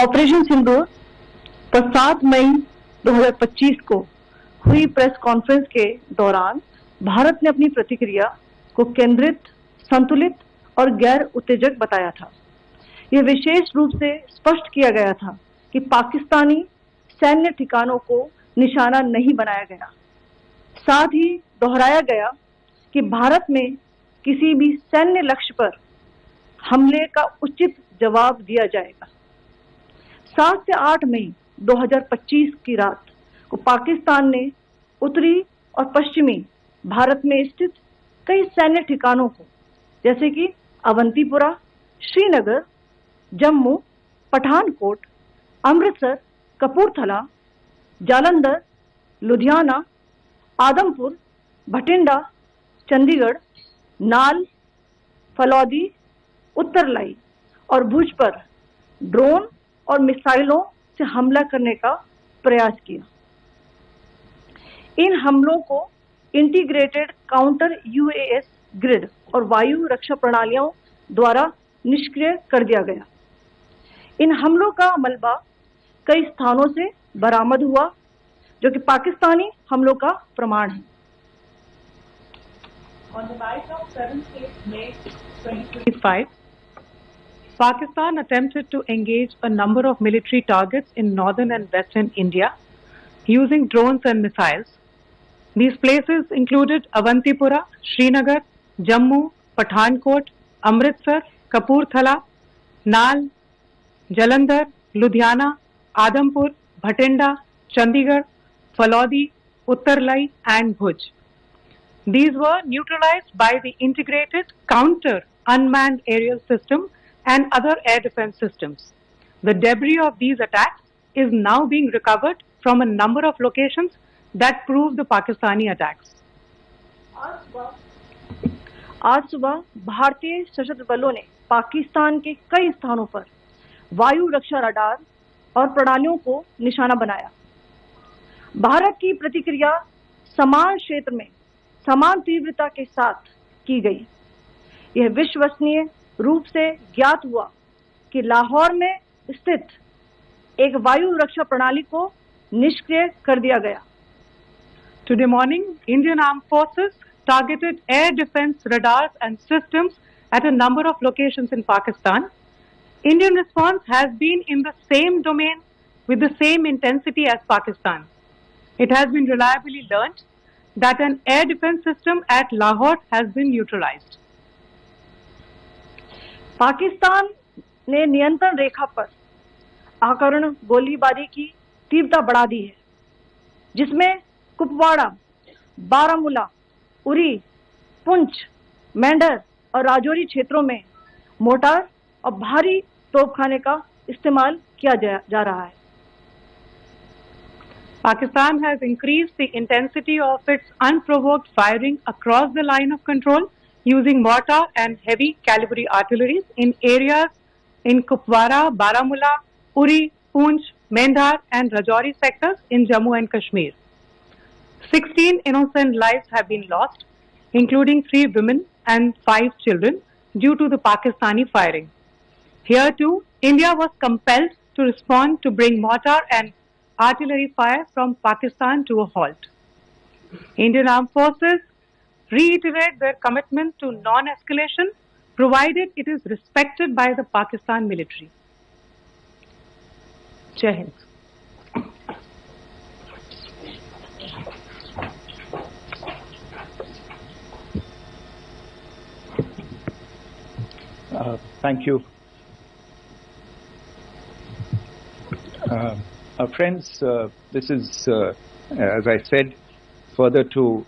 Operation सिंदूर पर 7 मई 2025 को हुई प्रेस कॉन्फ्रेंस के दौरान भारत ने अपनी प्रतिक्रिया को केंद्रित, संतुलित और गैर उत्तेजक बताया था। यह विशेष रूप से स्पष्ट किया गया था कि पाकिस्तानी सैन्य ठिकानों को निशाना नहीं बनाया गया। साथ ही दोहराया गया कि भारत में किसी भी सैन्य लक्ष्य पर हमले का उचित जवाब दिया जाएगा। 7 से 8 मई 2025 की रात को पाकिस्तान ने उत्तरी और पश्चिमी भारत में स्थित कई सैन्य ठिकानों को, जैसे कि अवंतीपुरा, श्रीनगर, जम्मू, पठानकोट, अमृतसर, कपूरथला, जालंधर, लुधियाना, आदमपुर, भटिंडा, चंडीगढ़, नाल, फलौदी, उत्तरलाई और भुज पर ड्रोन और मिसाइलों से हमला करने का प्रयास किया। इन हमलों को इंटीग्रेटेड काउंटर यूएस ग्रिड और वायु रक्षा प्रणालियों द्वारा निष्क्रिय कर दिया गया। इन हमलों का मलबा कई स्थानों से बरामद हुआ, जो कि पाकिस्तानी हमलों का प्रमाण है। On the night of 7th May 2025, Pakistan attempted to engage a number of military targets in northern and western India using drones and missiles. These places included Avantipura, Srinagar, Jammu, Pathankot, Amritsar, Kapurthala, Nal, Jalandhar, Ludhiana, Adampur, Bhatinda, Chandigarh, Falodi, Uttarlai and Bhuj. These were neutralized by the integrated counter unmanned aerial system and other air defense systems. The debris of these attacks is now being recovered from a number of locations that prove the Pakistani attacks. आज सुबह भारतीय सशस्त्र बलों ने पाकिस्तान के कई स्थानों पर वायु रक्षा रडार और प्रणालियों को निशाना बनाया। भारत की प्रतिक्रिया समान क्षेत्र में समान तीव्रता के साथ की गई। यह विश्वसनीय रूप से ज्ञात हुआ कि लाहौर में स्थित एक वायु रक्षा प्रणाली को निष्क्रिय कर दिया गया। Today morning, Indian Armed Forces targeted air defense radars and systems at a number of locations in Pakistan. Indian response has been in the same domain with the same intensity as Pakistan. It has been reliably learnt that an air defense system at Lahore has been neutralized. Pakistan ने नियंत्रण रेखा पर आकरण गोलीबारी की तीव्रता बढ़ा दी है, जिसमें कुपवाड़ा, बारामूला, उरी, पुंछ, मेंढर और राजौरी क्षेत्रों में मोर्टार और भारी तोपखाने का इस्तेमाल किया जा रहा है। Pakistan has increased the intensity of its unprovoked firing across the line of control using mortar and heavy calibre artilleries in areas in Kupwara, Baramulla, Uri, Poonch, Mendhar and Rajouri sectors in Jammu and Kashmir. 16 innocent lives have been lost, including 3 women and 5 children, due to the Pakistani firing. Here too, India was compelled to respond to bring mortar and artillery fire from Pakistan to a halt. Indian Armed Forces reiterate their commitment to non-escalation, provided it is respected by the Pakistan military. Jai Hind. Thank you. Friends, this is, as I said, further to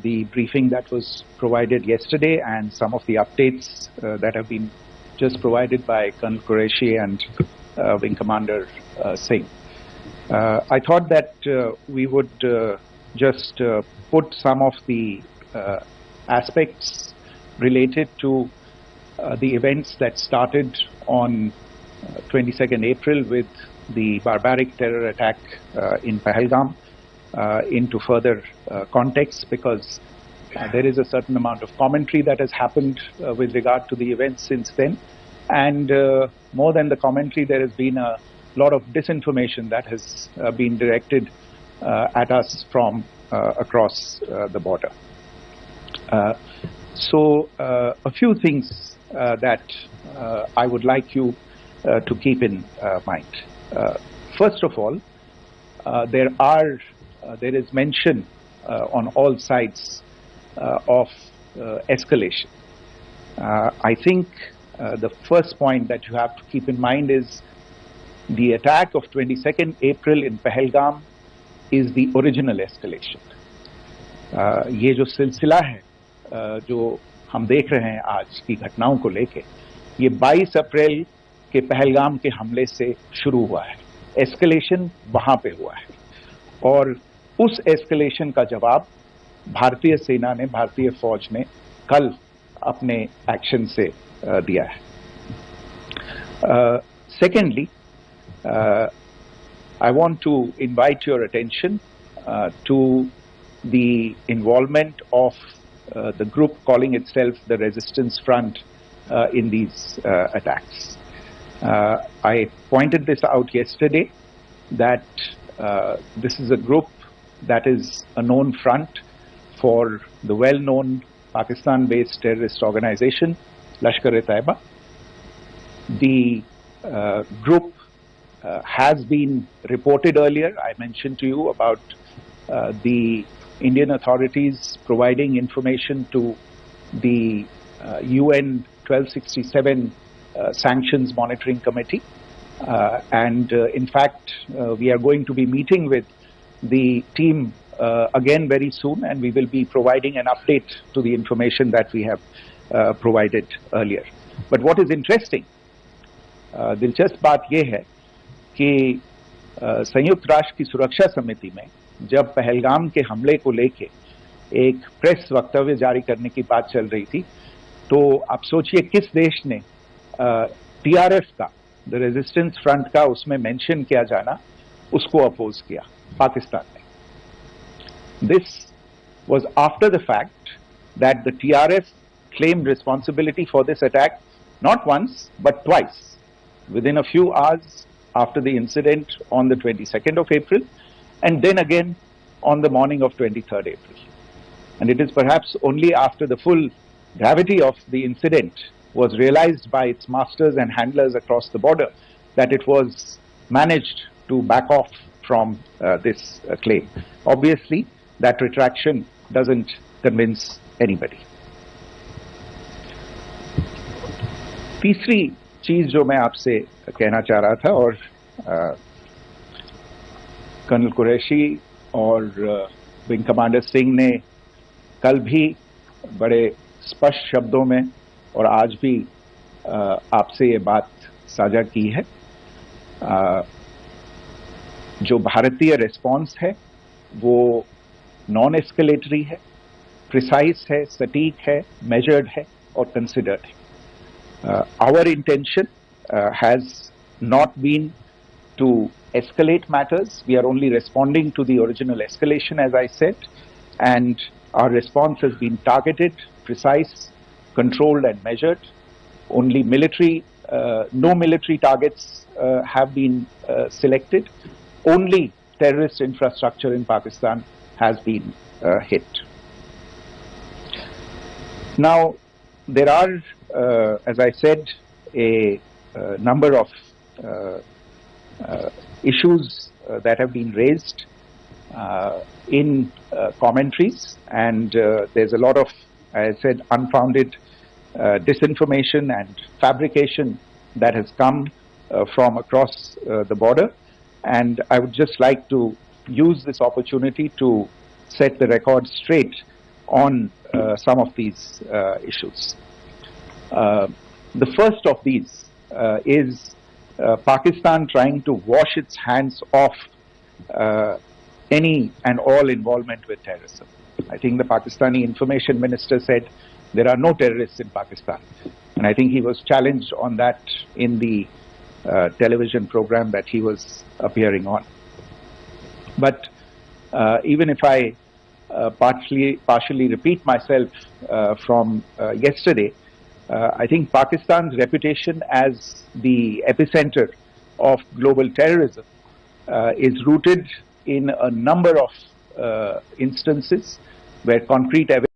the briefing that was provided yesterday and some of the updates that have been just provided by Colonel Qureshi and Wing Commander Singh. I thought that we would just put some of the aspects related to the events that started on 22nd April with the barbaric terror attack in Pahalgam into further context, because there is a certain amount of commentary that has happened with regard to the events since then, and more than the commentary, there has been a lot of disinformation that has been directed at us from across the border. So a few things that I would like you to keep in mind. First of all, there is mention on all sides of escalation. I think the first point that you have to keep in mind is the attack of 22nd April in Pahalgam is the original escalation. ये जो सिलसिला है जो हम देख रहे हैं आज की घटनाओं को लेके, ये 22 अप्रैल के पहलगाम के हमले से शुरू हुआ है. एस्केलेशन वहां पे हुआ है और उस एस्केलेशन का जवाब भारतीय सेना ने, भारतीय फौज ने कल अपने एक्शन से दिया है. Secondly, I want to invite your attention to the involvement of the group calling itself the Resistance Front in these attacks. I pointed this out yesterday that this is a group that is a known front for the well-known Pakistan-based terrorist organization Lashkar-e-Taiba. The group has been reported earlier. I mentioned to you about the Indian authorities providing information to the UN 1267 Sanctions Monitoring Committee. In fact, we are going to be meeting with the team again very soon, and we will be providing an update to the information that we have provided earlier. But what is interesting, दिलचस्प बात यह है कि संयुक्त राष्ट्र की सुरक्षा समिति में जब पहलगाम के हमले को लेके एक प्रेस वक्तव्य जारी करने की बात चल रही थी, तो आप सोचिए किस देश ने टीआरएफ का, द रेजिस्टेंस फ्रंट का उसमें मेंशन किया जाना, उसको अपोज किया. पाकिस्तान ने. This was after the fact that the TRF claimed responsibility for this attack not once but twice within a few hours after the incident on the 22nd of April, and then again on the morning of 23rd April. And it is perhaps only after the full gravity of the incident was realized by its masters and handlers across the border that it was managed to back off from this claim. Obviously, that retraction doesn't convince anybody. तीसरी चीज जो मैं आपसे कहना चाह रहा था, और कर्नल कुरैशी और विंग कमांडर सिंह ने कल भी बड़े स्पष्ट शब्दों में और आज भी आपसे ये बात साझा की है. जो भारतीय रिस्पॉन्स है वो नॉन एस्केलेटरी है, प्रिसाइज है, सटीक है, मेजर्ड है और कंसिडर्ड है. Our intention has not been to escalate matters. We are only responding to the original escalation, as I said, and our response has been targeted, precise, controlled and measured. Only no military targets have been selected. Only terrorist infrastructure in Pakistan has been hit. Now, there are, as I said, a number of issues that have been raised in commentaries, and there's a lot of, as I said, unfounded disinformation and fabrication that has come from across the border. And I would just like to use this opportunity to set the record straight on some of these issues. The first of these is Pakistan trying to wash its hands off any and all involvement with terrorism. I think the Pakistani information minister said there are no terrorists in Pakistan, and I think he was challenged on that in the television program that he was appearing on. But even if I partially repeat myself from yesterday, I think Pakistan's reputation as the epicenter of global terrorism is rooted in a number of instances where concrete evidence